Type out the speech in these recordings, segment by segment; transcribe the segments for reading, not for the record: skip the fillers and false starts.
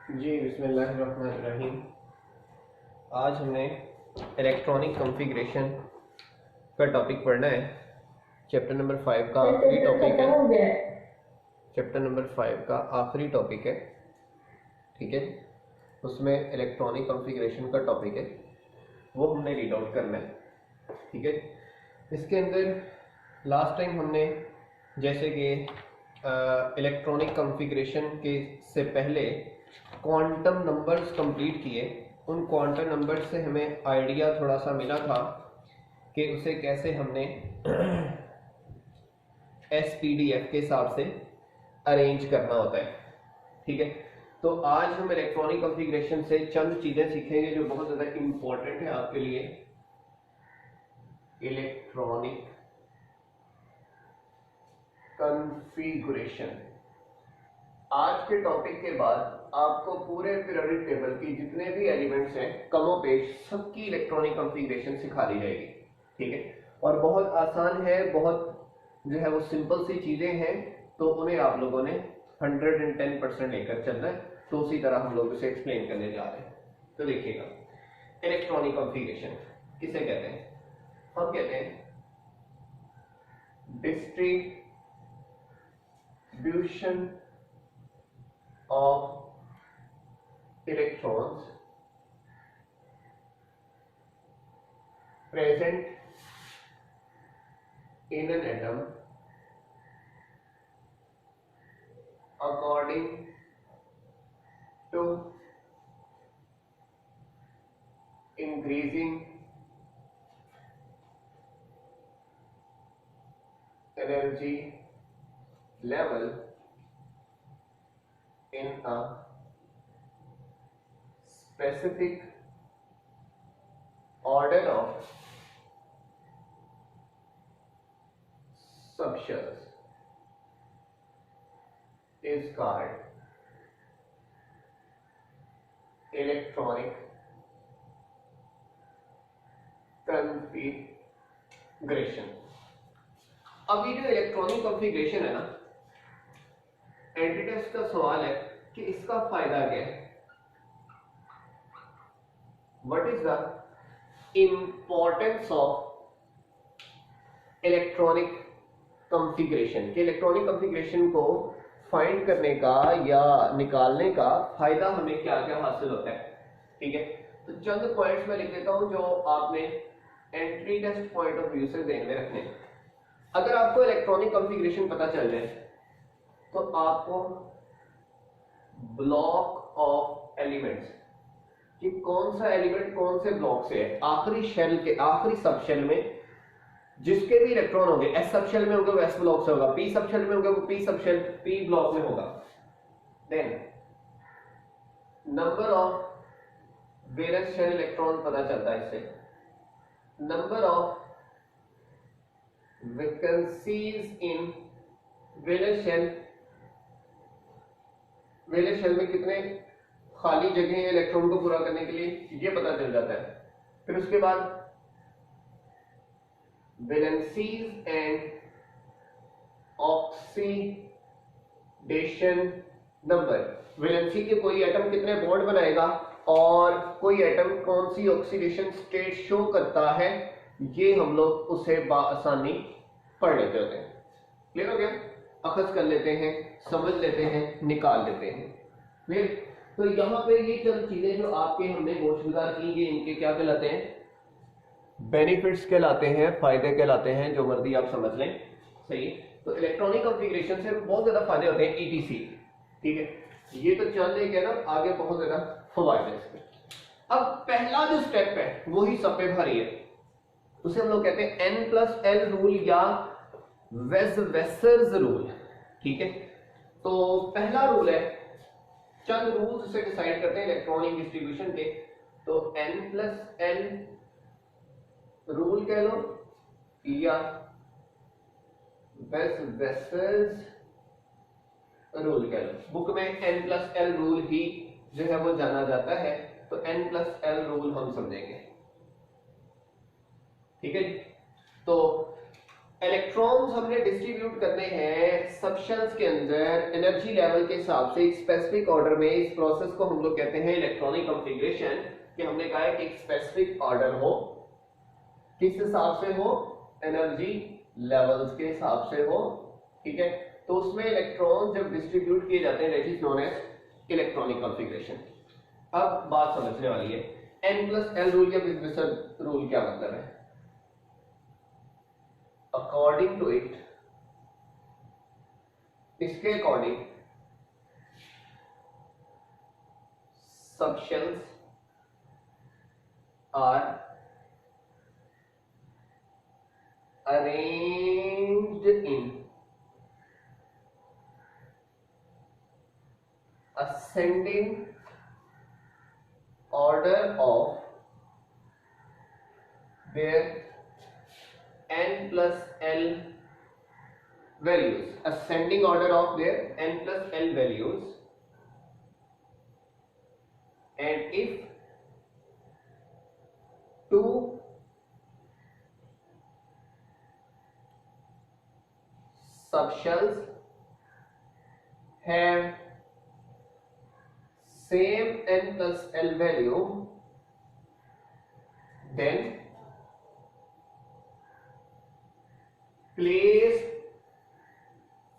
जी बिस्मिल्लाहिर्रहमानिर्रहीम। आज हमने इलेक्ट्रॉनिक कॉन्फ़िगरेशन का टॉपिक पढ़ना है। चैप्टर नंबर 5 का आखिरी टॉपिक है। चैप्टर नंबर 5 का आखिरी टॉपिक है, ठीक है। उसमें इलेक्ट्रॉनिक कॉन्फ़िगरेशन का टॉपिक है, वो हमने रीड आउट करना है, ठीक है। इसके अंदर लास्ट टाइम हमने जैसे कि इलेक्ट्रॉनिक कॉन्फ़िगरेशन के से पहले क्वांटम नंबर्स कंप्लीट किए। उन क्वांटम नंबर्स से हमें आइडिया थोड़ा सा मिला था कि उसे कैसे हमने SPDF के हिसाब से अरेंज करना होता है, ठीक है। तो आज हम इलेक्ट्रॉनिक कॉन्फ़िगरेशन से चंद चीज़ें सीखेंगे जो बहुत ज़्यादा इम्पोर्टेंट है आपके लिए। Electronic configuration. आज के टॉपिक के बाद आपको पूरे पीरियोडिक टेबल की जितने भी एलिमेंट्स हैं कमो पेश सबकी इलेक्ट्रॉनिक कॉन्फ़िगरेशन सिखा दी जाएगी, ठीक है। और बहुत आसान है, बहुत जो है वो सिंपल सी चीज़ें हैं, तो उन्हें आप लोगों ने 110% लेकर चलना है। तो उसी तरह हम लोग उसे एक्सप्लेन करने जा रहे हैं। तो देखिएगा, इलेक्ट्रॉनिक कॉन्फ़िगरेशन किसे कहते हैं? हम कहते हैं distribution of electrons present in an atom according to increasing energy level in a specific order of subshells is called electronic configuration। अब ये जो इलेक्ट्रॉनिक कॉन्फ़िगरेशन है ना, एंटीटेस्ट का सवाल है कि इसका फायदा क्या है। What is the importance of electronic configuration? कि इलेक्ट्रॉनिक कॉन्फ़िगरेशन को फाइंड करने का या निकालने का फायदा हमें क्या क्या हासिल होता है, ठीक है। तो चंद पॉइंट्स में लिख देता हूं जो आपने entry test point of view से ध्यान में रखने हैं। अगर आपको इलेक्ट्रॉनिक कॉन्फ़िगरेशन पता चल जाए तो आपको ब्लॉक ऑफ एलिमेंट्स कि कौन सा एलिमेंट कौन से ब्लॉक से है, आखिरी शेल के आखिरी सब शेल में जिसके भी इलेक्ट्रॉन होंगे, S सब शेल में होंगे वो S ब्लॉक से होगा, P सब शेल में होंगे वो P सब शेल P ब्लॉक में होगा। Then number of valence shell electron पता चलता है इससे। Number of vacancies in valence shell, valence shell में कितने खाली जगह हैं इलेक्ट्रॉन को पूरा करने के लिए, ये पता चल जाता है। फिर उसके बाद valencies and oxidation number, valency के कोई एटम कितने बॉन्ड बनाएगा और कोई एटम कौन सी ऑक्सीडेशन स्टेट शो करता है, ये हम लोग उसे आसानी पढ़ लेते होते हैं। क्लियर हो गया? अखज कर लेते हैं, समझ लेते हैं, निकाल लेते हैं। क्लियर? तो यहाँ पे ये चंद चीजें जो आपके हमने गोशगुजार की, ये इनके क्या कहलाते हैं? बेनिफिट्स कहलाते हैं, फायदे कहलाते हैं, जो मर्जी आप समझ लें, सही। तो इलेक्ट्रॉनिक कॉन्फ़िगरेशन से बहुत ज्यादा फायदे होते हैं, ETC, ठीक है। ये तो चंद एक है ना, आगे बहुत ज्यादा फवायद है इसके। अब पहला जो स्टेप है वही सब पे भारी है, उसे हम लोग कहते हैं N+L रूल या वेसर्स रूल, ठीक है। तो पहला रूल है, चंद रूल्स से डिसाइड करते हैं इलेक्ट्रॉनिक डिस्ट्रीब्यूशन के। तो N+L रूल कह लो या वेसर्स रूल कह लो, बुक में N+L रूल ही जो है वो जाना जाता है, तो N+L रूल हम समझेंगे, ठीक है जी। तो इलेक्ट्रॉन्स हमने डिस्ट्रीब्यूट करने हैं सबशेल्स के अंदर एनर्जी लेवल के हिसाब से एक स्पेसिफिक ऑर्डर में। इस प्रोसेस को हम लोग कहते हैं इलेक्ट्रॉनिक कॉन्फ़िगरेशन, कि हमने कहा है कि एक स्पेसिफिक ऑर्डर हो, किस हिसाब से हो, एनर्जी लेवल्स के हिसाब से हो, ठीक है। तो उसमें इलेक्ट्रॉन जब डिस्ट्रीब्यूट किए जाते हैं that is known as electronic configuration. अब बात समझने वाली है, n+l रूल या विल्सन रूल क्या मतलब है। अकॉर्डिंग टू इट, इसके according subshells are arranged in ascending order of their n+l values, ascending order of their n+l values, and if two subshells have same n+l value, then place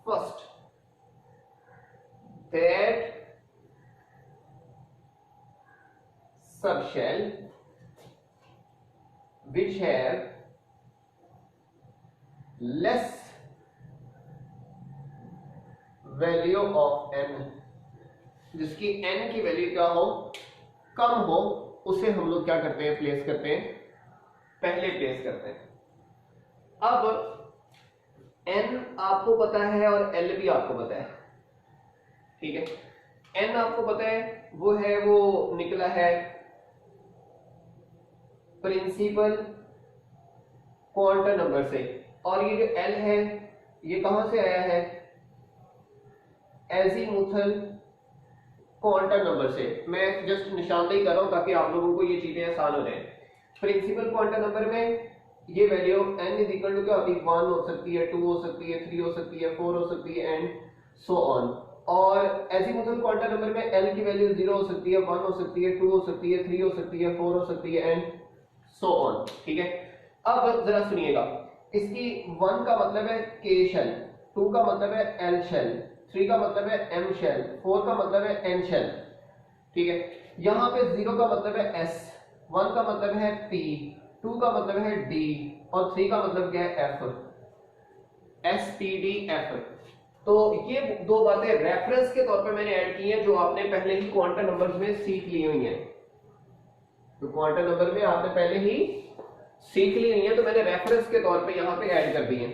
first that subshell which have less value of n, जिसकी n की value क्या हो, कम हो, उसे हम लोग क्या करते हैं, प्लेस करते हैं, पहले प्लेस करते हैं। अब n आपको पता है और l भी आपको पता है, ठीक है। n आपको पता है, वो निकला है प्रिंसिपल क्वांटम नंबर से, और ये जो l है ये कहां से आया है, एजीमुथल क्वांटम नंबर से। मैं जस्ट निशानदेही कर रहा हूं ताकि आप लोगों को ये चीजें आसान हो जाए। प्रिंसिपल क्वांटम नंबर में ये value n is equal to क्या होती है, 1 हो सकती है, 2 हो सकती है, 3 हो सकती है, 4 हो सकती है, एंड सो ऑन। और एजीमुथल क्वांटम नंबर में l की वैल्यू 0 हो सकती है, 1 हो सकती है, 2 हो सकती है, 3 हो सकती है, 4 हो सकती है, एंड सो ऑन, ठीक है। अब जरा सुनिएगा, इसकी 1 का मतलब है k शेल, 2 का मतलब है l शेल, 3 का मतलब है m शेल, 4 का मतलब है n शेल, ठीक है। यहां पे 0 का मतलब है s, 1 का मतलब है p, 2 का मतलब है d, और 3 का मतलब क्या है f, s p d f। तो ये दो बातें रेफरेंस के तौर पे मैंने ऐड की हैं, जो आपने पहले ही क्वांटम नंबर्स में सीख ली हुई हैं। तो क्वांटम नंबर में आपने पहले ही सीख ली हुई है, तो मैंने रेफरेंस के तौर पे यहाँ पे ऐड कर दी है।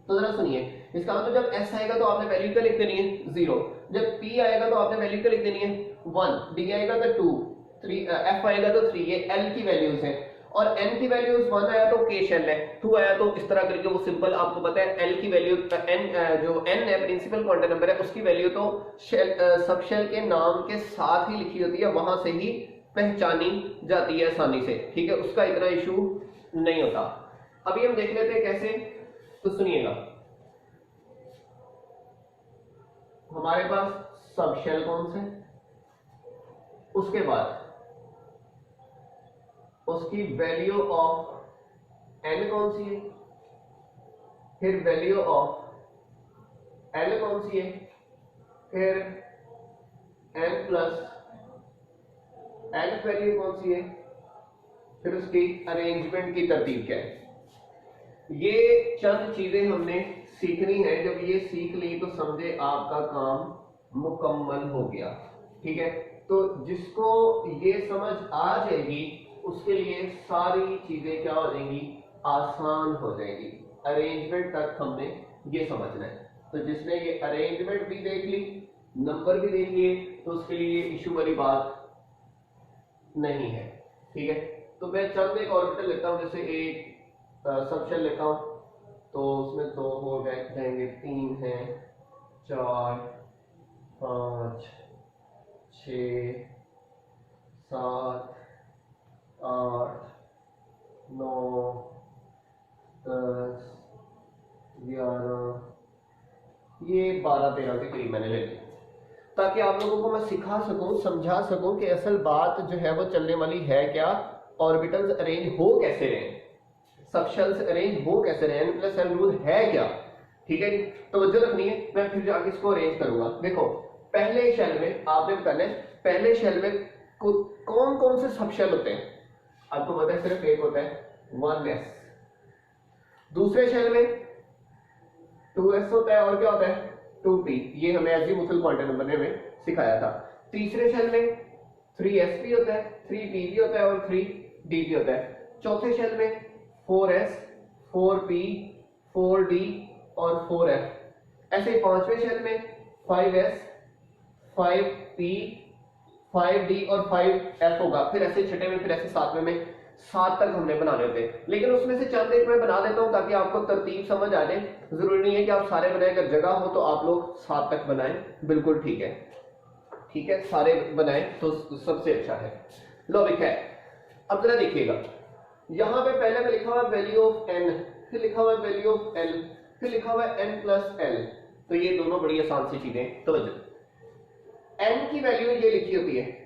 तो जरा सुनिए, इसका मतलब जब s आएगा तो आपने वैल्यू क्या लिख देनी है, 0। जब p आएगा तो आपने वैल्यू क्या लिख देनी है, 1। d आएगा तो 2, 3, f आएगा तो 3। ये l की वैल्यूज हैं, और n की वैल्यूज 1 आया तो k शेल है, 2 आया तो इस तरह करके वो सिंपल आपको पता है l की वैल्यू n, जो n है प्रिंसिपल क्वांटम नंबर है, उसकी वैल्यू तो शेल सब शेल के नाम के साथ ही लिखी होती है, वहां से ही पहचानी जाती है आसानी से, ठीक है। उसका इतना इशू नहीं होता। अभी हम देख लेते हैं कैसे, तो सुनिएगा। हमारे पास सब शेल कौन से, उसके बाद उसकी वैल्यू ऑफ n कौन सी है, फिर वैल्यू ऑफ l कौन सी है, फिर n प्लस n वैल्यू कौन सी है, फिर उसकी अरेंजमेंट की तरतीब क्या है। ये चंद चीजें हमने सीखनी है। जब ये सीख ली तो समझे आपका काम मुकम्मल हो गया, ठीक है। तो जिसको ये समझ आ जाएगी उसके लिए सारी चीजें क्या हो जाएंगी, आसान हो जाएगी। अरेंजमेंट तक हमने ये समझना है। तो जिसने ये अरेंजमेंट भी देख ली, नंबर भी देख लिए, तो उसके लिए इशू वाली बात नहीं है, ठीक है। तो मैं चंद एक ऑर्बिटल लेता हूं, जैसे एक सबशेल लेता हूं, तो उसमें 2 हो गए जाएंगे, 3 है, 4, 5, 6, 7, 8, 9, 10, 11, ये 12-13 के करीब मैंने ले लिया, ताकि आप लोगों को मैं सिखा सकूं, समझा सकूं कि असल बात जो है वो चलने वाली है क्या, ऑर्बिटल्स अरेंज हो कैसे रहे, सबशेल्स अरेंज हो कैसे रहे, n प्लस एल रूल है क्या। ठीक है जी, तवज्जो रखनी है, मैं फिर जाके इसको अरेंज करूंगा। देखो पहले शेल में आपने बताना है, पहले शेल में कौन कौन से सबशेल होते हैं, आपको पता है सिर्फ एक होता है 1s, दूसरे शेल में 2s होता है और क्या होता है 2p, ये हमें एजीमुथल क्वांटम नंबर में सिखाया था। तीसरे शेल में 3s भी होता है, 3p भी होता है और 3d भी होता है। चौथे शेल में 4s, 4p, 4d और 4f। ऐसे ही पांचवें शेल में 5s, 5p, 5d और 5f होगा। फिर ऐसे छठे में, फिर ऐसे सातवें में, 7 तक हमने बनाने होते हैं। लेकिन उसमें से चंद एक मैं बना देता हूं ताकि आपको तरतीब समझ आ जाए। जरूरी नहीं है कि आप सारे बनाएं, अगर जगह हो तो आप लोग 7 तक बनाएं, बिल्कुल ठीक है। ठीक है, सारे बनाएं तो सबसे अच्छा है। लॉजिक है। अब जरा देखिएगा, यहां पे पहले में लिखा हुआ है वैल्यू ऑफ n, फिर लिखा हुआ है वैल्यू ऑफ l, फिर लिखा हुआ है n प्लस l। तो ये दोनों बड़ी आसान सी चीजें। तो n की वैल्यू ये लिखी होती है,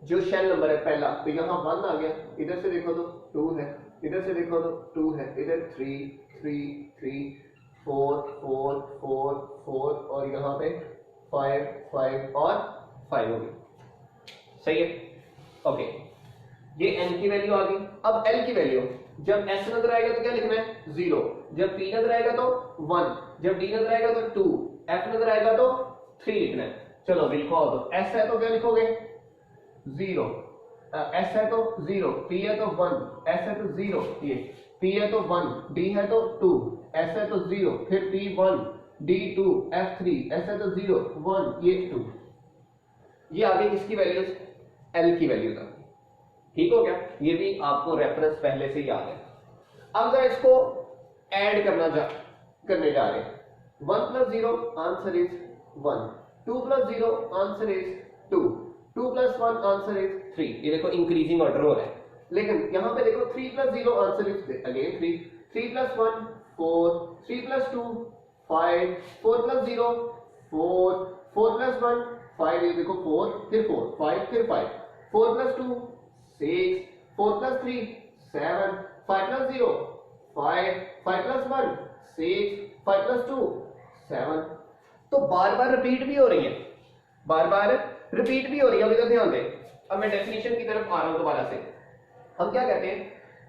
जो शेल नंबर है पहला, तो यहाँ 1 आ गया, इधर से देखो तो 2 है, इधर से देखो तो 2 है, इधर 3 3 3 4 4 4 4 और यहाँ पे 5 5 और 5 होगी। सही है, ओके। ये n की वैल्यू आ गई। अब l की वैल्यू, जब s नजर आएगा तो क्या लिखना है 0, जब p नजर आएगा तो 1, जब d नजर आएगा तो 2, f नजर आएगा तो 3 लिखना है। चलो लिखो, तो s है तो क्या लिखोगे 0, s है तो 0, p है तो 1, s है तो 0, ये p है तो 1, d है तो 2, s है तो 0, फिर p 1, d 2, f 3, s है तो 0 1, ये 2। ये आगे किसकी वैल्यूज, l की वैल्यू था। ठीक हो गया, ये भी आपको रेफरेंस पहले से याद है। अब जरा इसको ऐड करने जा रहे हैं। 1 plus 0 answer is 1, 2 plus 0 answer is 2, 2 plus 1 answer is 3। ये देखो इंक्रीजिंग ऑर्डर हो रहा है, लेकिन यहां पे देखो 3 plus 0 answer is again 3, 3 plus 1 4, 3 plus 2 5, 4 plus 0 4, 4 plus 1 5, ये देखो 4 फिर 4 5 फिर 5, 4 plus 2 6, 4 plus 3 7, 5 plus 0 5, 5 plus 1 6, 5 plus 2 7। तो बार बार रिपीट भी हो रही है, बार बार रिपीट भी हो रही है। अभी तो ध्यान दें, अब मैं डेफिनेशन की तरफ आ रहा हूं दोबारा से। हम क्या कहते हैं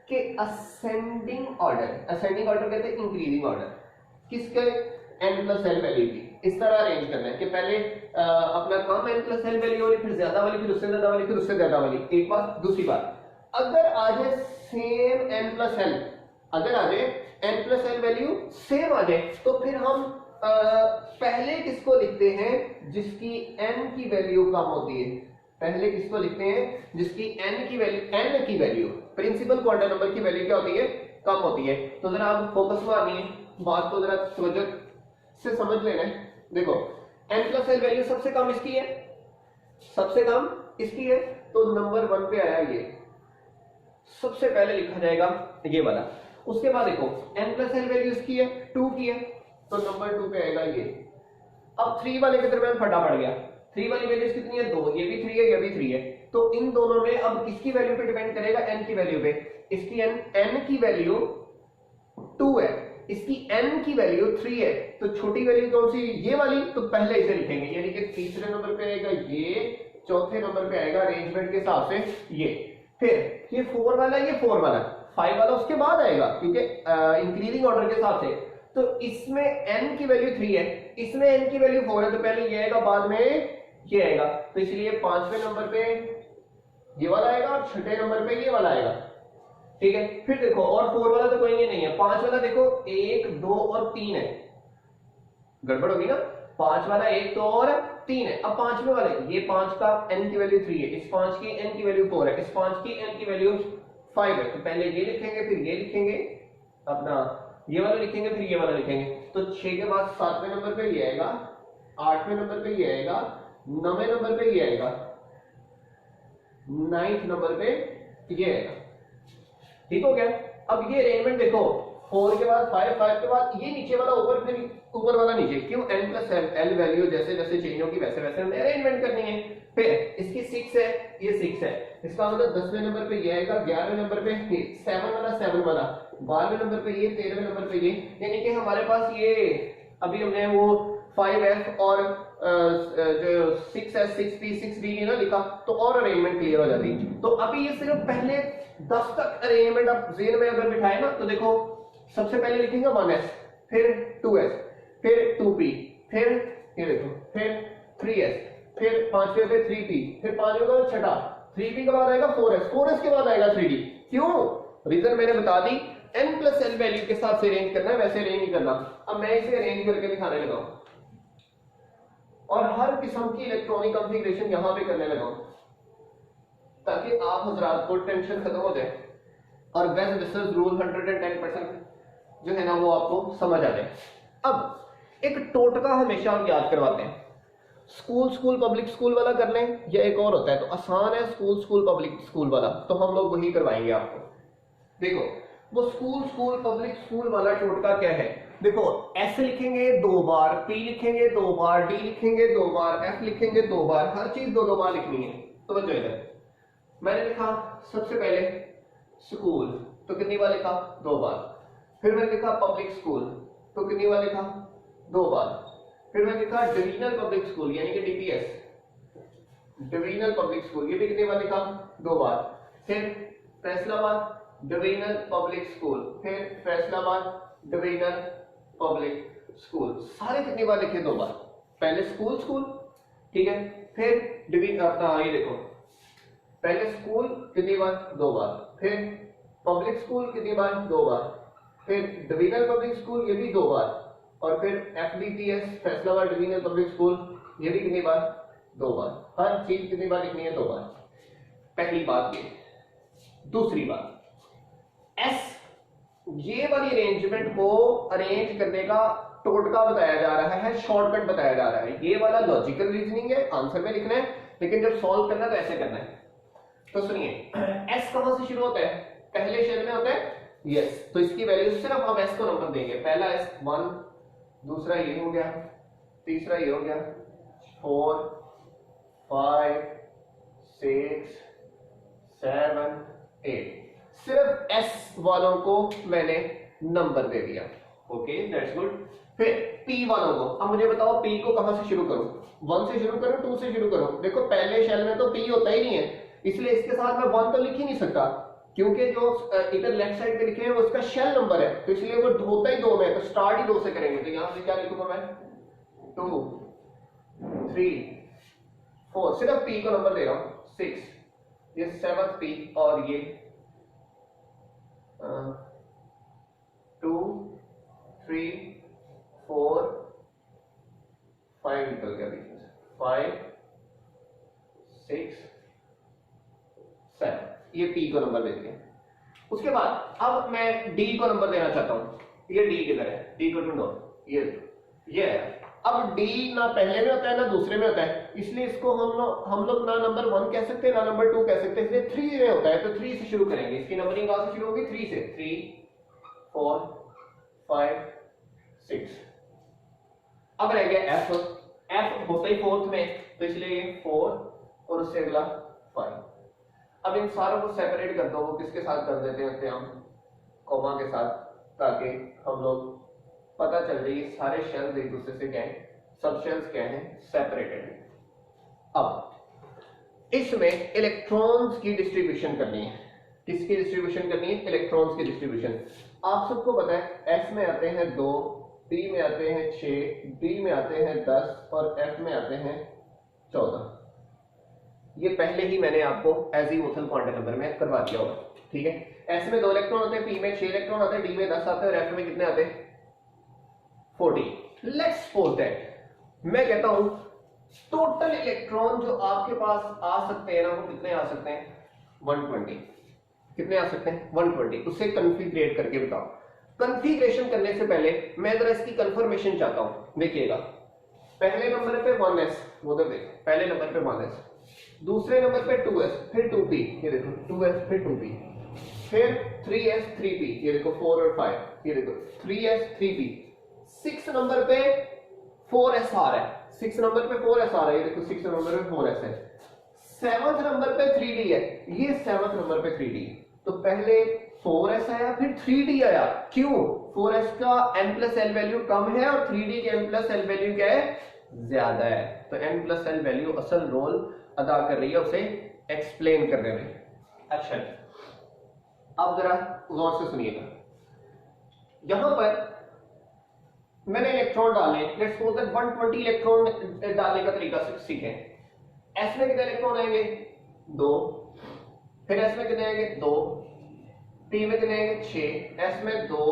कि असेंडिंग ऑर्डर, असेंडिंग ऑर्डर कहते हैं इंक्रीजिंग ऑर्डर किसके, n प्लस l वैल्यू की। इस तरह अरेंज करना है कि पहले अपना कम n प्लस l वैल्यू वाली, फिर ज्यादा वाली, फिर उससे ज्यादा वाली, फिर उससे ज्यादा वाली। एक बात। दूसरी बात, अगर आ जाए सेम n प्लस l, अगर आ जाए n plus l value same आ जाए, तो फिर हम पहले किसको लिखते हैं जिसकी n की वैल्यू कम होती है। पहले किसको लिखते हैं जिसकी n की वैल्यू प्रिंसिपल क्वांटम नंबर की वैल्यू क्या होती है, कम होती है। तो जरा आप फोकस मारनी है, बात को जरा तवज्जो से समझ लेना है। देखो n प्लस l वैल्यू सबसे कम इसकी है, सबसे कम इसकी है, तो नंबर 1 पे आया ये, सबसे पहले लिखा जाएगा ये वाला। उसके बाद देखो n प्लस l वैल्यू इसकी है 2 की है, तो नंबर 2 पे आएगा ये। अब 3 वाले के दरमियान फटा पड़ गया, 3 वाली वैल्यू कितनी है 2, ये भी 3 है, ये भी 3 है। तो इन दोनों में अब किसकी वैल्यू पे डिपेंड करेगा, n की वैल्यू पे। इसकी n की वैल्यू 2 है, इसकी n की वैल्यू 3 है, तो छोटी वैल्यू कौन सी, ये वाली, तो पहले इसे लिखेंगे, यानी कि तीसरे नंबर पे आएगा ये, चौथे नंबर पे आएगा अरेंजमेंट के हिसाब से ये, फिर ये 4 वाला, ये 4 वाला, 5 वाला उसके बाद आएगा, क्योंकि इंक्रीजिंग ऑर्डर के हिसाब से। तो इसमें n की वैल्यू 3 है, इसमें n की वैल्यू 4 है, तो पहले ये आएगा, बाद में ये आएगा। तो इसलिए 5वें नंबर पे ये वाला आएगा और 6ठे नंबर पे ये वाला आएगा। ठीक है, फिर देखो, और 4 वाला तो कोई नहीं है, 5 वाला देखो 1 2 और 3 है, गड़बड़ होगी ना, 5 वाला 1 2 और 3 है। अब 5वें वाले, ये 5 का n की वैल्यू 3 है, इस 5 की n की वैल्यू 4 है, इस 5 की n की वैल्यू 5 है। तो पहले ये लिखेंगे, फिर ये लिखेंगे, अपना ये वाला लिखेंगे, फिर ये वाला लिखेंगे। तो 6 के बाद 7वें नंबर पे ये आएगा, 8वें नंबर पे ये आएगा, 9वें नंबर पे ये आएगा, 9th नंबर पे ये आएगा। ठीक हो गया। अब ये अरेंजमेंट देखो, 4 के बाद 5, 5 के बाद ये नीचे वाला ऊपर, फिर ऊपर वाला नीचे। क्यों? n प्लस l वैल्यू जैसे जैसे चेंज होगी वैसे वैसे हमें अरेंजमेंट करनी है। फिर इसकी 6 है, ये 6 है, इसका मतलब 10वें नंबर पे ये आएगा, 11वें नंबर पे 7 वाला, 7 वाला, 12वें नंबर पे ये, 13वें नंबर पे ये। यानी कि हमारे पास ये अभी हमने वो 5f और जो 6s 6p 6b ना लिखा तो और अरेंजमेंट क्लियर हो जाती। तो अभी ये सिर्फ पहले 10 तक अरेंजमेंट आप ज़हन में अगर बिठाए ना तो देखो, सबसे पहले लिखेंगे 1s, फिर 2s, फिर 2p, फिर ये देखो, फिर 3s, फिर 5वें पे 3p, फिर 5वें का छठा 3p के बाद आएगा 4s, 4s के बाद आएगा 3d। क्यों? रीजन मैंने बता दी, n प्लस l वैल्यू के साथ से अरेंज करना है, वैसे अरेंज नहीं करना। अब मैं इसे अरेंज करके दिखाने लगा हूं और हर किस्म की इलेक्ट्रॉनिक कॉन्फ़िगरेशन यहां पे करने लगा हूं ताकि आप हजरात को टेंशन खत्म हो जाए और बेस्ट डिस्टेंस रूल 110% जो है ना वो आपको समझ आ जाए। अब एक टोटका हमेशा हम याद करवाते हैं, स्कूल पब्लिक स्कूल वाला कर लें या एक और होता है, तो आसान है स्कूल पब्लिक स्कूल वाला, तो हम लोग वही करवाएंगे आपको। देखो वो स्कूल पब्लिक स्कूल वाला टोटका क्या है, देखो एस लिखेंगे 2 बार, पी लिखेंगे 2 बार, डी लिखेंगे 2 बार, एफ लिखेंगे 2 बार, हर चीज 2 बार लिखनी है। तो बच्चों इधर मैंने लिखा सबसे पहले स्कूल, तो कितनी बार लिखा? 2 बार। फिर मैंने लिखा पब्लिक स्कूल, तो कितनी बार लिखा? 2 बार। फिर मैंने लिखा डिविजनल पब्लिक स्कूल यानी कि डीपीएस, डिविजनल पब्लिक स्कूल, ये भी कितनी बार लिखा? 2 बार। फिर फैसलाबाद डिविजनल पब्लिक स्कूल, फिर फैसलाबाद डिविजनल पब्लिक स्कूल, सारे कितनी बार लिखे? 2 बार। पहले स्कूल, ठीक है, फिर डिवीजन, ये देखो पहले स्कूल कितनी बार? 2 बार, फिर पब्लिक स्कूल कितनी बार? 2 बार, फिर डिविजनल पब्लिक स्कूल ये भी 2 बार, और फिर एफडीपीएस फैसलाबाद डिविजनल पब्लिक स्कूल ये भी कितनी बार? 2 बार। हर चीज कितनी बार लिखनी है? 2 बार। पहली बात ये। दूसरी बात, एस ये वाली अरेंजमेंट को अरेंज करने का टोटका बताया जा रहा है, शॉर्टकट बताया जा रहा है। ये वाला लॉजिकल रीजनिंग है, आंसर में लिखना है, लेकिन जब सॉल्व करना है तो ऐसे करना है। तो सुनिए, एस कहां से शुरू होता है? पहले शेल में होता है यस, तो इसकी वैल्यू सिर्फ हम एस को नंबर देंगे। पहला एस 1, दूसरा ये हो गया, तीसरा ये हो गया, 4 5 6 7 8, सिर्फ एस वालों को मैंने नंबर दे दिया। Okay that's good. फिर पी वालों को, अब मुझे बताओ पी को कहां से शुरू करूं? 1 से शुरू करूं, 2 से शुरू करूं? देखो पहले शेल में तो पी होता ही नहीं है, इसलिए इसके साथ मैं 1 तो लिख ही नहीं सकता, क्योंकि जो इधर लेफ्ट साइड पे लिखे हैं वो उसका शेल नंबर है, तो इसलिए वो होता ही 2 में, तो स्टार्ट ही 2 से करेंगे। तो यहां से क्या लिखूंगा मैं? 2 3 4, सिर्फ पी को नंबर दे रहा हूं 6, ये 7th पी, और ये 2 3 4 5 निकल गया बीच में, 5 6 7, ये पी को नंबर दे दिया। उसके बाद अब मैं डी को नंबर देना चाहता हूं। ये डी किधर है? डी को ढूंढो, ये है। अब डी ना पहले में होता है ना दूसरे में होता है, इसलिए इसको हम लोग ना नंबर 1 कह सकते हैं ना नंबर 2 कह सकते हैं, इसलिए 3 में होता है, तो 3 से शुरू करेंगे। इसकी नंबरिंग कहां से शुरू होगी? 3 से। 3 4 5 6। अब रह गया एफ, एफ होता ही 4th में, तो इसलिए ये 4 और उससे अगला 5। अब इन सारों को सेपरेट कर दो, वो किसके साथ कर देते हैं हम? कॉमा के साथ, ताकि हम लोग पता चल जाए सारे शेल्स एक दूसरे से क्या है, सब शेल्स क्या हैं, सेपरेटेड है। अब इसमें इलेक्ट्रॉन्स की डिस्ट्रीब्यूशन करनी है। किसकी डिस्ट्रीब्यूशन करनी है? इलेक्ट्रॉन्स की डिस्ट्रीब्यूशन। आप सबको पता है एस में आते हैं 2, पी में आते हैं 6, डी में आते हैं 10 और एफ में आते हैं 14। ये पहले ही मैंने आपको एजीमुथल क्वांटम नंबर में करवा दिया होगा, ठीक है। एस में 2 इलेक्ट्रॉन होते हैं, पी में 6 इलेक्ट्रॉन आते हैं, डी में 10 आते हैं और एफ में कितने आते हैं? 40। लेट्स सपोज दैट मैं कहता हूं टोटल इलेक्ट्रॉन जो आपके पास आ सकते हैं ना, वो कितने आ सकते हैं? 120। कितने आ सकते हैं? 120। उससे कॉन्फ़िगरेट करके बताओ। कॉन्फ़िगरेशन करने से पहले मैं जरा इसकी कंफर्मेशन चाहता हूं। देखिएगा, पहले नंबर पे 1s, उधर देखो, पहले नंबर पे 1s, दूसरे नंबर पे 2s, फिर 2p, ये देखो 2s फिर 2p, फिर 3s3p, ये देखो 4 और 5, ये देखो 3s3p। 6 नंबर पे 4s आ रहा है, 6 नंबर पे 4s आ रहा है, ये देखो 6 नंबर पे 4s है। 7th नंबर पे 3d है, ये 7th नंबर पे 3d। तो पहले 4s आया फिर 3d आया, क्यों? 4s का n प्लस एल वैल्यू कम है और 3d की n प्लस एल वैल्यू क्या है? ज्यादा है। तो n प्लस एल वैल्यू असल रोल अदा कर रही है उसे एक्सप्लेन करने में। अच्छा, अब जरा गौर से सुनिएगा, यहां पर मैंने इलेक्ट्रॉन डाले, लेट्स सपोज दैट 120 इलेक्ट्रॉन डालने का तरीका सीखें। एस में कितने इलेक्ट्रॉन आएंगे? 2। फिर एस में कितने आएंगे? 2। पी में कितने आएंगे? 6। एस में 2,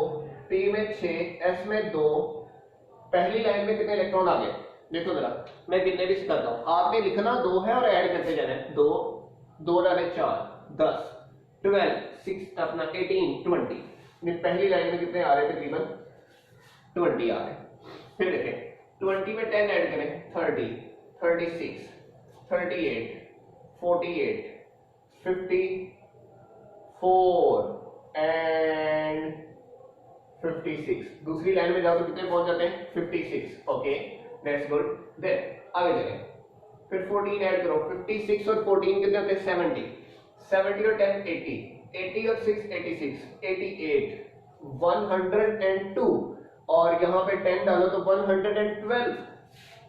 पी में 6, एस में 2। पहली लाइन में कितने इलेक्ट्रॉन आ गए? देखो जरा, मैं गिनने भी सिखाता हूं, आपने लिखना 2 है और ऐड करते जाना है। 2 2 डाले 4, 10, 12, 6 अपना 18, 20। पहली लाइन में कितने आ रहे थे? तकरीबन 20 आ रहे। फिर देखें 20 में 10 ऐड करें, 30, 36, 38, 48, 54 एंड 56। दूसरी लाइन में जाओ तो कितने पहुंच जाते हैं? 56। Okay, that's good. देन आगे चलें, फिर 14 ऐड करो, 56 और 14 कितने होते हैं? 70। 70 और 10 80, 80 और 6 86, 88, 102। और यहां पे 10 डालो तो 112,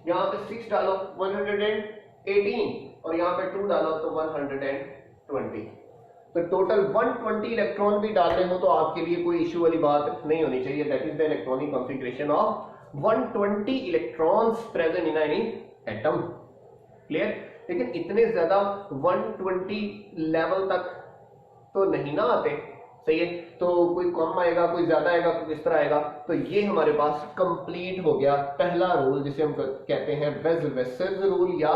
यहां पे 6 डालो 118, और यहां पे 2 डालो तो 120। तो टोटल 120 इलेक्ट्रॉन भी डालने हो तो आपके लिए कोई इश्यू वाली बात नहीं होनी चाहिए। That is the electronic configuration of 120 electrons present in any atom. Clear? लेकिन इतने ज्यादा 120 लेवल तक तो नहीं ना आते, सही है? तो कोई कम आएगा, कोई ज्यादा आएगा, कोई किस तरह आएगा। तो ये हमारे पास कंप्लीट हो गया पहला रूल, जिसे हम कहते हैं बेज़-वेसल्स रूल या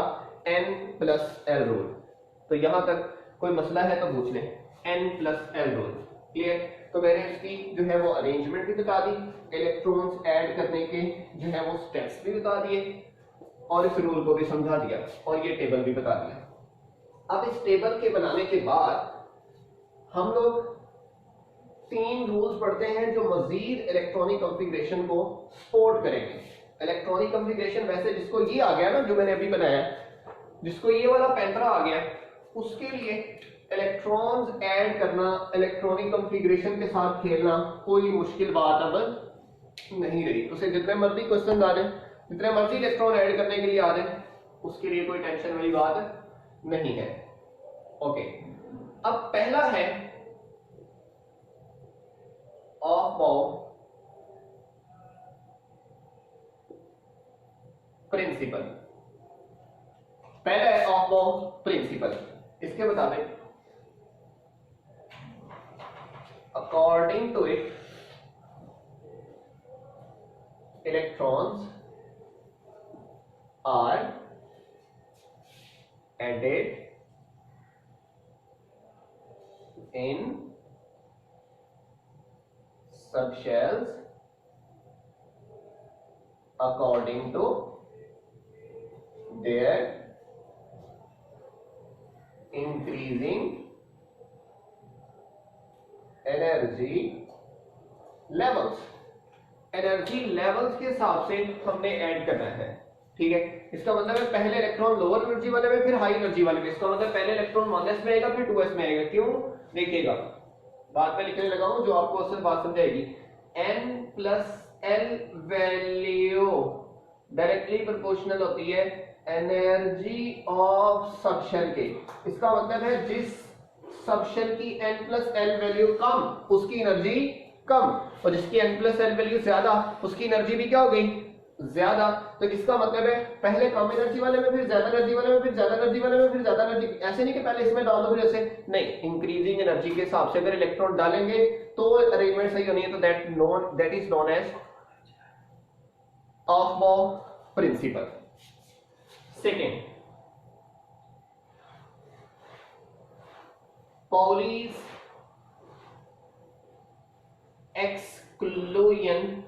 n+l रूल। तो यहां तक कोई मसला है तो पूछ लें। n+l rule clear? तो मैंने इसकी जो है वो अरेंजमेंट भी बता दी, इलेक्ट्रॉन्स ऐड करने के जो है वो स्टेप्स भी बता दिए, और इस रूल को भी समझा दिया, और ये टेबल भी बता दिया। अब इस टेबल के बनाने के बाद हम लोग 3 रूल्स पढ़ते हैं जो मजीद इलेक्ट्रॉनिक कॉन्फ़िगरेशन को सपोर्ट करेंगे। इलेक्ट्रॉनिक कॉन्फ़िगरेशन वैसे जिसको ये आ गया ना, जो मैंने अभी बनाया, जिसको ये वाला पैंतरा आ गया, उसके लिए इलेक्ट्रॉन्स ऐड करना, इलेक्ट्रॉनिक कॉन्फ़िगरेशन के साथ खेलना कोई मुश्किल बात अब नहीं रही। उसे जितने मर्जी क्वेश्चन आ रहे, जितने मर्जी इलेक्ट्रॉन ऐड करने के लिए आ रहे, उसके लिए कोई टेंशन वाली बात नहीं है। ओके, अब पहला है ऑफ-बाउ प्रिंसिपल। पहला है ऑफ-बाउ प्रिंसिपल। इसके मुताबिक according to it electrons are added in subshells according to their increasing energy levels। Energy levels के हिसाब से हमने ऐड करना है, ठीक है? इसका मतलब है पहले इलेक्ट्रॉन लोअर एनर्जी वाले में, फिर हाई एनर्जी वाले में। इसका मतलब पहले इलेक्ट्रॉन 1s में आएगा, फिर 2s में आएगा। क्यों? देखिएगा, बाद में लिखने लगा हूं जो आपको असल बात समझाएगी। n+l वैल्यू डायरेक्टली प्रोपोर्शनल होती है एनर्जी ऑफ सबशेल के। इसका मतलब है जिस सबशेल की n+l वैल्यू कम, उसकी एनर्जी कम, और जिसकी n+l वैल्यू ज्यादा, उसकी एनर्जी भी क्या हो गई? ज्यादा। तो इसका मतलब है पहले कम एनर्जी वाले में, फिर ज्यादा एनर्जी वाले में, फिर ज्यादा एनर्जी वाले में, फिर ज्यादा एनर्जी। ऐसे नहीं कि पहले इसमें डाल दो फिर ऐसे, नहीं, इंक्रीजिंग एनर्जी के हिसाब से अगर इलेक्ट्रॉन डालेंगे तो अरेंजमेंट सही होनी है। तो that is known as aufbau principle. Second, Pauli's exclusion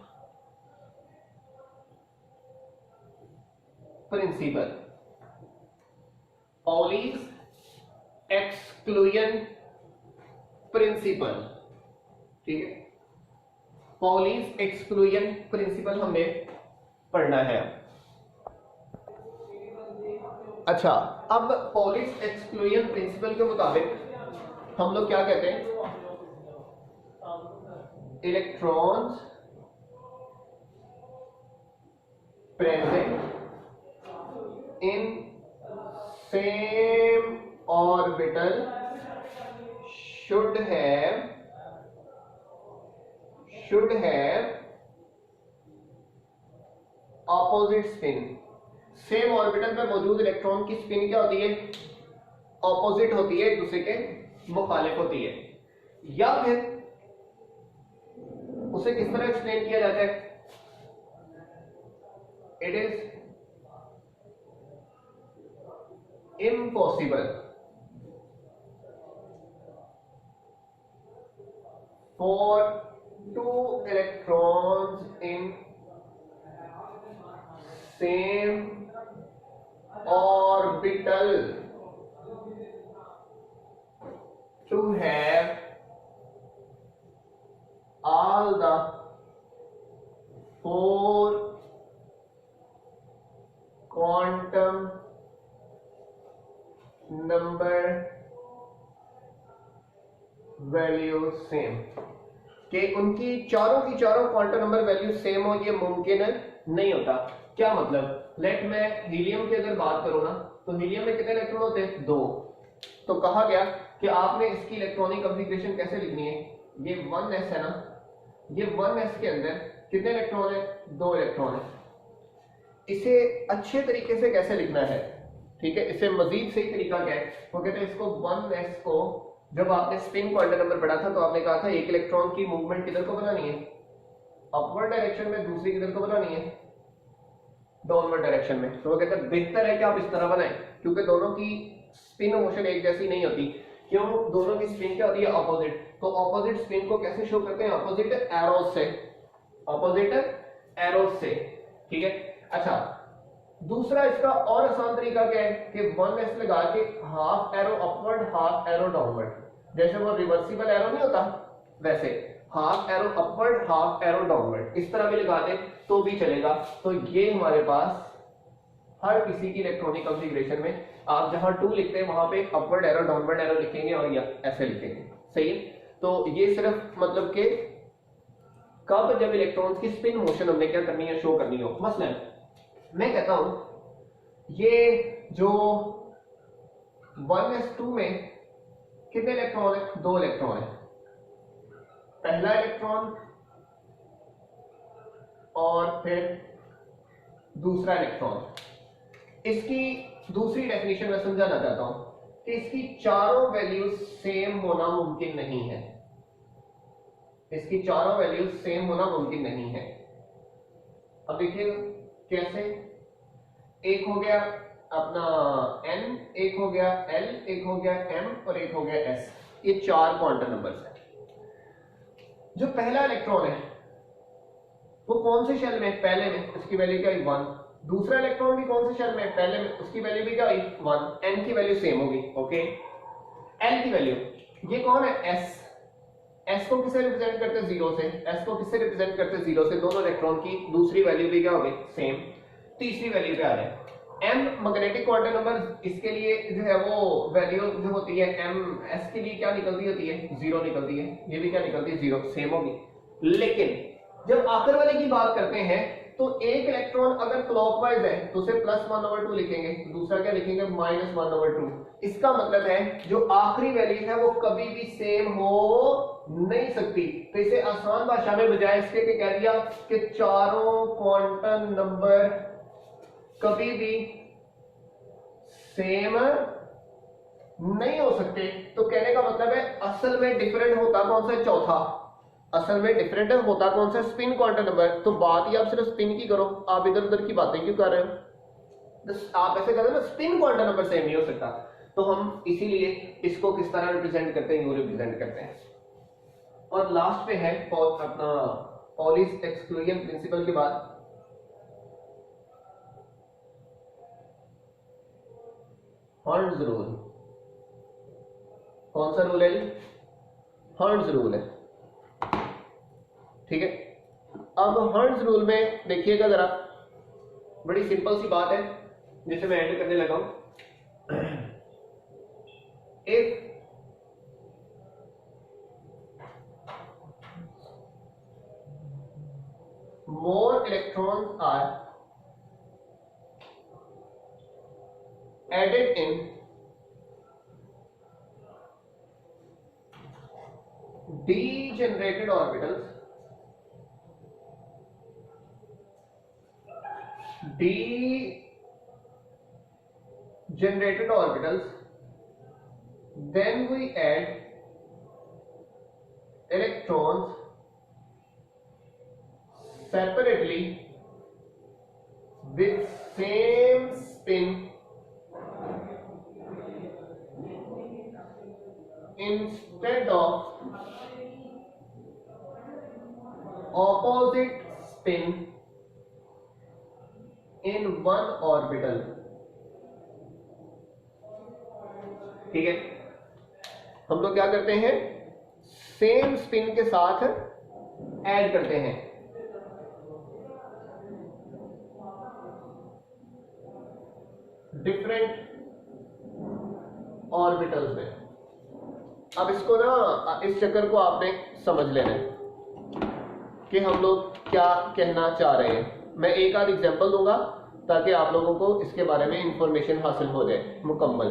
principle. Pauli's exclusion principle, ठीक है, पॉलीज एक्सक्लूजन प्रिंसिपल हमने पढ़ना है। अच्छा, अब पॉलीज एक्सक्लूजन प्रिंसिपल के मुताबिक हम लोग क्या कहते हैं, electrons present in same orbital should have opposite spin। Same orbital पे मौजूद इलेक्ट्रॉन की स्पिन क्या होती है, ऑपोजिट होती है, एक दूसरे के मुखालिफ होती है। या फिर उसे किस तरह एक्सप्लेन किया जाता है, it is impossible for two electrons in same orbital to have all the four quantum number value same, कि उनकी चारों की चारों क्वांटम नंबर वैल्यू सेम हो, ये मुमकिन नहीं होता। क्या मतलब, लेट मैं हीलियम की अगर बात करूं ना, तो हीलियम में कितने इलेक्ट्रॉन होते हैं, 2। तो कहा गया कि आपने इसकी इलेक्ट्रॉनिक कॉन्फ़िगरेशन कैसे लिखनी है, ये 1s है ना, ये 1s के अंदर कितने इलेक्ट्रॉन है, 2 इलेक्ट्रॉन है। इसे अच्छे तरीके से कैसे लिखना है, ठीक है, इसे मजीद सही तरीका क्या है, वो कहते हैं इसको 1s को, जब आपने स्पिन क्वांटम नंबर पढ़ा था तो आपने कहा था एक इलेक्ट्रॉन की मूवमेंट किधर को बनानी है, अपवर्ड डायरेक्शन में, दूसरी किधर को बनानी है, डाउनवर्ड डायरेक्शन में। तो वो कहते हैं बेहतर है कि आप इस तरह बनाएं, क्योंकि दोनों की स्पिन मोशन एक जैसी नहीं होती। क्यों, दोनों की स्पिन क्या होती है, अपोजिट। तो अपोजिट स्पिन को कैसे शो करते हैं, अपोजिट एरोस से, अपोजिट एरोस से, ठीक है। अच्छा, दूसरा इसका और आसान तरीका क्या है कि 1s लगा के half arrow upward half arrow downward, जैसे वो रिवर्सिबल एरो नहीं होता वैसे half arrow upward half arrow downward, इस तरह भी लगा दे तो भी चलेगा। तो ये हमारे पास हर किसी की इलेक्ट्रॉनिक कॉन्फ़िगरेशन में आप जहां 2 लिखते हैं वहां पे अपवर्ड एरो डाउनवर्ड एरो लिखेंगे और या ऐसे लिखेंगे, सही है। तो ये सिर्फ मतलब कि कब, जब इलेक्ट्रॉन्स की स्पिन मोशन हमने क्या करनी है, शो करनी हो। मसलन मैं कहता हूं ये जो 1s2 में कितने इलेक्ट्रॉन है, 2 इलेक्ट्रॉन है, पहला इलेक्ट्रॉन और फिर दूसरा इलेक्ट्रॉन। इसकी दूसरी डेफिनेशन मैं समझाना चाहता हूं कि इसकी चारों वैल्यूज सेम होना मुमकिन नहीं है, इसकी चारों वैल्यूज सेम होना मुमकिन नहीं है। अब देखिए कैसे, एक हो गया अपना n, एक हो गया l, एक हो गया m और एक हो गया s, ये 4 क्वांटम नंबर्स हैं। जो पहला इलेक्ट्रॉन है वो कौन से शेल में, पहले में, उसकी वैल्यू क्या हुई 1। दूसरा इलेक्ट्रॉन भी कौन से शेल में, पहले में, उसकी वैल्यू भी क्या हुई 1, n की वैल्यू सेम होगी, ओके। l की वैल्यू, ये कौन है s, s को किससे रिप्रेजेंट करते हैं, 0 से, s को किससे रिप्रेजेंट करते हैं, 0 से, दोनों इलेक्ट्रॉन की दूसरी वैल्यू भी क्या होगी, सेम। तीसरी वैल्यू पे आ रहे हैं m मैग्नेटिक क्वांटम नंबर, इसके लिए जो है वो वैल्यू जो होती है m, s के लिए क्या निकलती होती है, 0 निकलती है, ये भी क्या निकलती है, 0, सेम होगी। लेकिन जब आखिर वाले की बात करते हैं तो एक इलेक्ट्रॉन अगर क्लॉकवाइज है तो उसे +1/2 लिखेंगे, दूसरा क्या लिखेंगे, -1/2। इसका मतलब है जो आखिरी वैल्यू है वो कभी भी सेम हो नहीं सकती। तो इसे आसान भाषा में बजाय इसके कि कह दिया कि चारों क्वांटम नंबर कभी भी सेम नहीं हो सकते। तो कहने का मतलब है असल में डिफरेंट होता कौन सा, चौथा, असल में डिफरेंट होता कौन सा, स्पिन क्वांटम नंबर। तो बात ही आप सिर्फ स्पिन की करो, आप इधर उधर की बातें क्यों कर रहे हो, आप ऐसे कहते हो ना स्पिन क्वांटम नंबर सेम नहीं हो सकता। तो हम इसीलिए इसको किस तरह रिप्रेजेंट करते हैं, यूं रिप्रेजेंट करते हैं। और लास्ट पे है अपना पॉलीज एक्सक्लूजन प्रिंसिपल के बाद हॉर्न्स रूल। कौन सा रूल है, हर्ट्ज रूल है, ठीक है। अब हर्ट्ज रूल में देखिएगा जरा, बड़ी सिंपल सी बात है जिसे मैं ऐड करने लगा हूं। If more electrons are added in degenerated orbitals, then we add electrons separately with same spin instead of opposite spin in one orbital, ठीक है। हम लोग क्या करते हैं, सेम स्पिन के साथ ऐड करते हैं, डिफरेंट ऑर्बिटल्स में। अब इसको ना, इस चक्कर को आपने समझ लेना है कि हम लोग क्या कहना चाह रहे हैं। मैं एक आध एग्जांपल दूंगा ताकि आप लोगों को इसके बारे में इंफॉर्मेशन हासिल हो जाए मुकम्मल,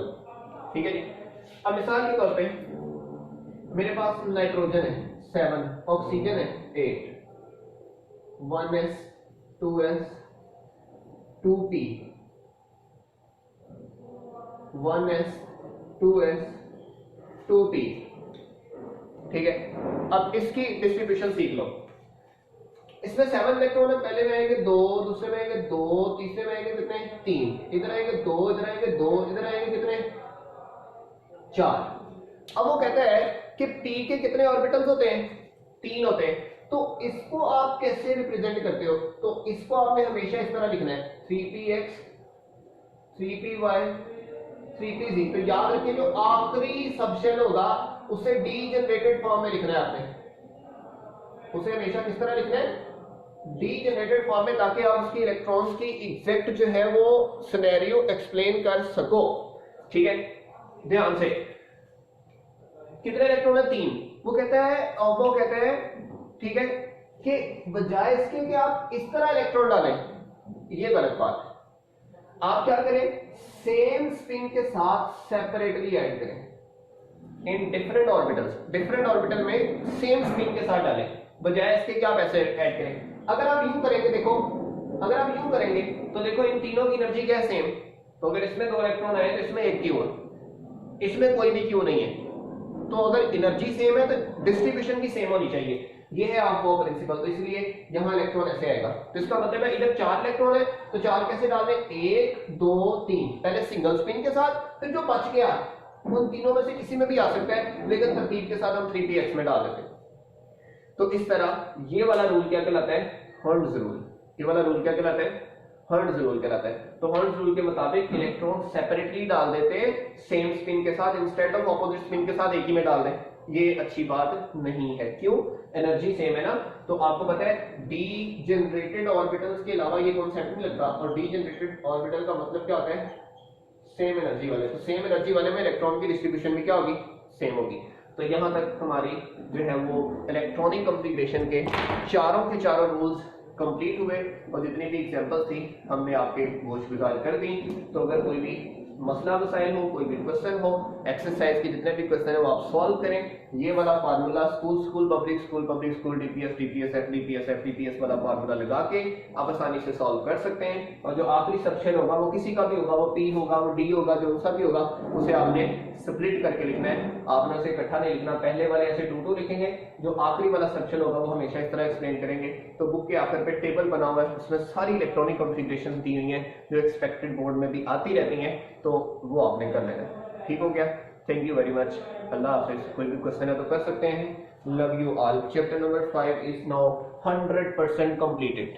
ठीक है जी। अब मिसाल के तौर पे मेरे पास नाइट्रोजन है 7, ऑक्सीजन है 8, 1s 2s 2p 1s 2s 2p, ठीक है। अब इसकी डिस्ट्रीब्यूशन सीख लो। इसमें 7 इलेक्ट्रॉन है, पहले में आएंगे 2, दूसरे में आएंगे 2, तीसरे में आएंगे कितने 3, इधर आएंगे 2, इधर आएंगे 2, इधर आएंगे कितने 4। अब वो कहता है कि p के कितने ऑर्बिटल्स होते हैं, 3 होते हैं। तो इसको आप कैसे रिप्रेजेंट करते हो, तो इसको आपने हमेशा इस तरह लिखना है 3px 3py 3pz। तो याद रखिए जो आखिरी सबशेल होगा उसे डीजनरेटेड फॉर्म में लिखना है आपने, उसे हमेशा किस तरह लिखना है, डीजनरेटेड फॉर्म में, ताकि आप उसकी इलेक्ट्रॉन्स की एग्जैक्ट जो है वो सिनेरियो एक्सप्लेन कर सको, ठीक है। ध्यान से, कितने इलेक्ट्रॉन है 3। वो कहता है ठीक है कि बजाय इसके कि आप इस तरह इलेक्ट्रॉन डालें, ये गलत बात है। आप क्या करें, सेम स्पिन के साथ सेपरेटली ऐड करें in different orbitals. Different orbital में सेम स्पिन के साथ डालें, बजाय इसके कि आप ऐसे ऐड करें। अगर आप यूं करेंगे, देखो अगर आप यूं करेंगे तो देखो इन तीनों की एनर्जी क्या है, सेम। तो अगर इसमें 2 इलेक्ट्रॉन आए तो इसमें 1 क्यू है, इसमें कोई भी क्यू नहीं है। तो अगर एनर्जी सेम है तो डिस्ट्रीब्यूशन भी सेम होनी चाहिए। ये है आपको प्रिंसिपल। तो इसलिए यहां इलेक्ट्रॉन ऐसे आएगा, तो इसका मतलब है इधर 4 इलेक्ट्रॉन है तो 4 कैसे डालने, 1 2 3, पहले सिंगल स्पिन के साथ, फिर जो बच गया उन तीनों में से किसी में भी आ सकता है, लेकिन तरतीब के साथ हम 3px में डाल देते हैं। तो इस तरह ये वाला रूल क्या कहलाता है, हर्ट्ज रूल। ये वाला रूल क्या कहलाता है, हर्ट्ज रूल कहलाता है। तो हर्ट्ज रूल के मुताबिक इलेक्ट्रॉन सेपरेटली डाल देते सेम स्पिन के साथ, इंस्टेड ऑफ ऑपोजिट स्पिन के साथ एक ही में डाल दें। ये अच्छी बात नहीं है, क्यों, एनर्जी सेम है ना। तो आपको पता है डीजनरेटेड ऑर्बिटल्स के अलावा ये कॉन्सेप्ट नहीं लगता, और डीजनरेटेड ऑर्बिटल का मतलब क्या होता है, सेम एनर्जी वाले। तो सेम एनर्जी वाले में इलेक्ट्रॉन की डिस्ट्रीब्यूशन भी क्या होगी, सेम होगी। तो यहां तक हमारी जो है वो इलेक्ट्रॉनिक कॉन्फ़िगरेशन के चारों रूल्स कंप्लीट हुए, और जितनी भी एग्जांपल्स थी हमने आपके गोश-गुजार कर दी। तो अगर कोई भी मसला मसाइल हो, कोई भी क्वेश्चन हो, एक्सरसाइज के जितने भी क्वेश्चन है वो आप सॉल्व करें। ये वाला formula school public school DPS वाला फार्मूला लगा के आप आसानी से सॉल्व कर सकते हैं। और जो आखिरी सबशेल होगा वो किसी का भी होगा, वो पी होगा, वो डी होगा, जो सा भी होगा, उसे आपने स्प्लिट करके लिखना है। आपने उसे इकट्ठा नहीं लिखना, पहले वाले ऐसे 2 लिखेंगे, जो आखिरी वाला सबशेल होगा वो हमेशा इस तरह एक्सप्लेन करेंगे। तो बुक के आखिर पे टेबल बना हुआ है, उसमें सारी इलेक्ट्रॉनिक कॉन्फ़िगरेशन दी हुई है जो एक्सपेक्टेड बोर्ड में भी आती रहती हैं, तो वो आपने कर लेना है। ठीक हो गया, थैंक यू वेरी मच, अल्लाह हाफिज। कोई भी क्वेश्चन है तो कर सकते हैं। Love you all. Chapter number 5 is now 100% completed.